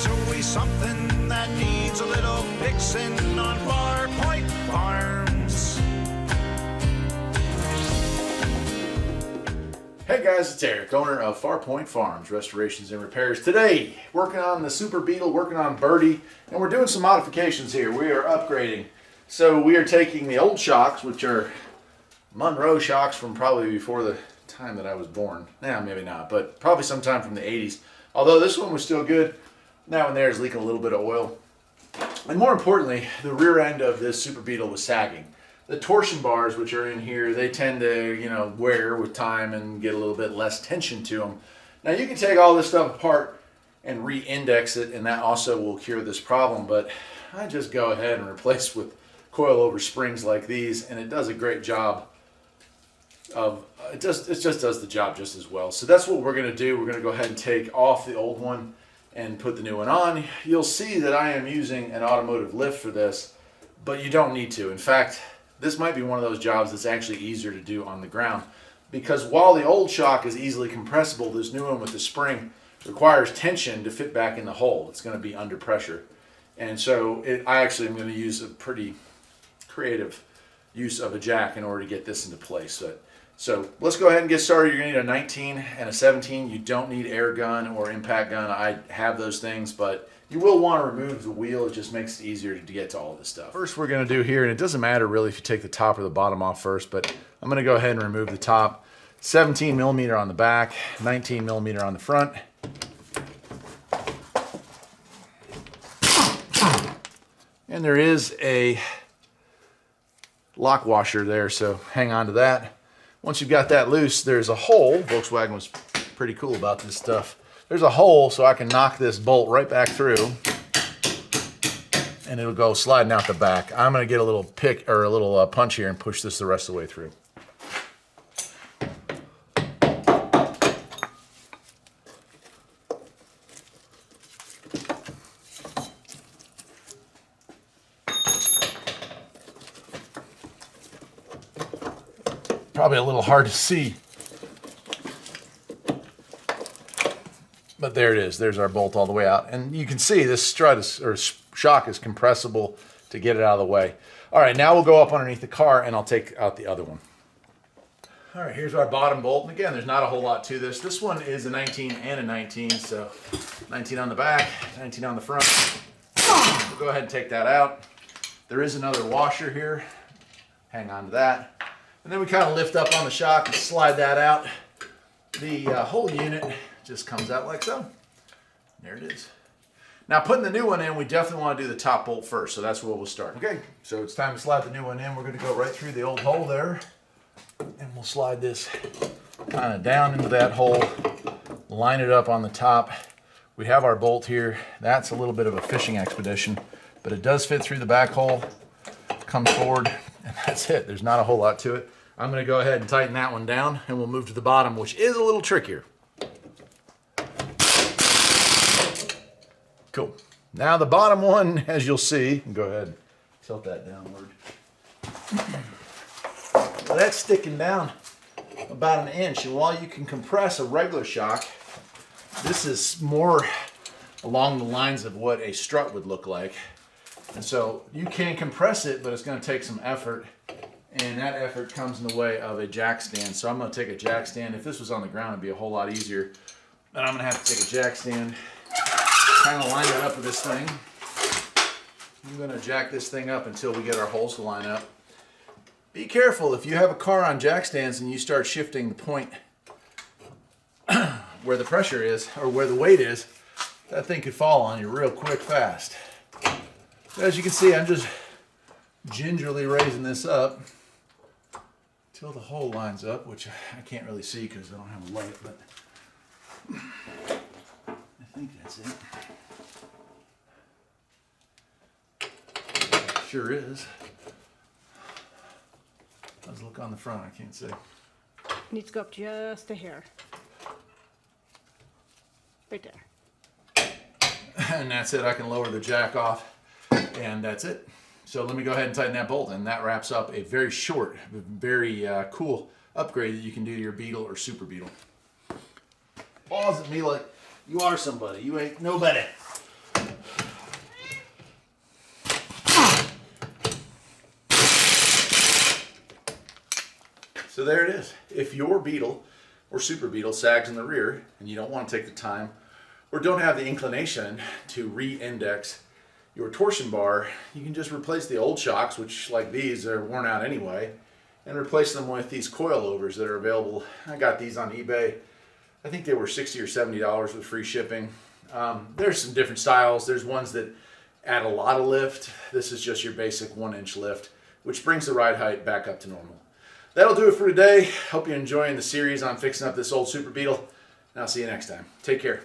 There's always something that needs a little fixing on Farpoint Farms. Hey guys, it's Eric, owner of Farpoint Farms, Restorations and Repairs. Today, working on the Super Beetle, working on Birdie, and we're doing some modifications here. We are upgrading. So we are taking the old shocks, which are Monroe shocks from probably before the time that I was born. Nah, maybe not, but probably sometime from the 80s. Although this one was still good. Now and there is leaking a little bit of oil. And more importantly, the rear end of this Super Beetle was sagging. The torsion bars, which are in here, they tend to, wear with time and get a little bit less tension to them. Now you can take all this stuff apart and re-index it, and that also will cure this problem, but I just go ahead and replace with coil over springs like these, and it does a great job of, it just does the job just as well. So that's what we're going to do. We're going to go ahead and take off the old one and put the new one on. You'll see that I am using an automotive lift for this, but you don't need to. In fact, this might be one of those jobs that's actually easier to do on the ground, because while the old shock is easily compressible, this new one with the spring requires tension to fit back in the hole. It's going to be under pressure. And so I actually am going to use a pretty creative use of a jack in order to get this into place. So let's go ahead and get started. You're going to need a 19 and a 17. You don't need air gun or impact gun. I have those things, but you will want to remove the wheel. It just makes it easier to get to all this stuff. First we're going to do here, and it doesn't matter really if you take the top or the bottom off first, but I'm going to go ahead and remove the top. 17 millimeter on the back, 19 millimeter on the front. And there is a lock washer there, so hang on to that. Once you've got that loose, there's a hole. Volkswagen was pretty cool about this stuff. There's a hole so I can knock this bolt right back through, and it'll go sliding out the back. I'm going to get a little pick or a little punch here and push this the rest of the way through. Probably a little hard to see, but there it is. There's our bolt all the way out, and you can see this strut is, or shock is compressible to get it out of the way. All right, now we'll go up underneath the car and I'll take out the other one. All right, here's our bottom bolt, and again, there's not a whole lot to this. This one is a 19 and a 19, so 19 on the back, 19 on the front. We'll go ahead and take that out. There is another washer here. Hang on to that. And then we kind of lift up on the shock and slide that out. The whole unit just comes out like so. There it is. Now putting the new one in, we definitely want to do the top bolt first, so that's where we'll start. Okay, so it's time to slide the new one in. We're going to go right through the old hole there, and we'll slide this kind of down into that hole, line it up on the top. We have our bolt here. That's a little bit of a fishing expedition, but it does fit through the back hole, comes forward, and that's it. There's not a whole lot to it. I'm going to go ahead and tighten that one down, and we'll move to the bottom, which is a little trickier. Cool. Now the bottom one, as you'll see, go ahead, tilt that downward. Well, that's sticking down about an inch, and while you can compress a regular shock, this is more along the lines of what a strut would look like. And so you can compress it, but it's going to take some effort, and that effort comes in the way of a jack stand. So I'm going to take a jack stand. If this was on the ground, it'd be a whole lot easier. But I'm going to have to take a jack stand, kind of line it up with this thing. I'm going to jack this thing up until we get our holes to line up. Be careful if you have a car on jack stands and you start shifting the point where the pressure is or where the weight is, that thing could fall on you real quick fast. As you can see, I'm just gingerly raising this up until the hole lines up, which I can't really see because I don't have a light, but I think that's it. Sure is. Let's look on the front, I can't see. Needs to go up just a hair. Right there. And that's it. I can lower the jack off, and that's it. So let me go ahead and tighten that bolt, and that wraps up a very short, very cool upgrade that you can do to your Beetle or Super Beetle. Pause at me like you are somebody. You ain't nobody. So there it is. If your Beetle or Super Beetle sags in the rear and you don't want to take the time or don't have the inclination to re-index your torsion bar, you can just replace the old shocks, which like these are worn out anyway, and replace them with these coilovers that are available. I got these on eBay. I think they were $60 or $70 with free shipping. There's some different styles. There's ones that add a lot of lift. This is just your basic 1-inch lift, which brings the ride height back up to normal. That'll do it for today. Hope you're enjoying the series on fixing up this old Super Beetle, and I'll see you next time. Take care.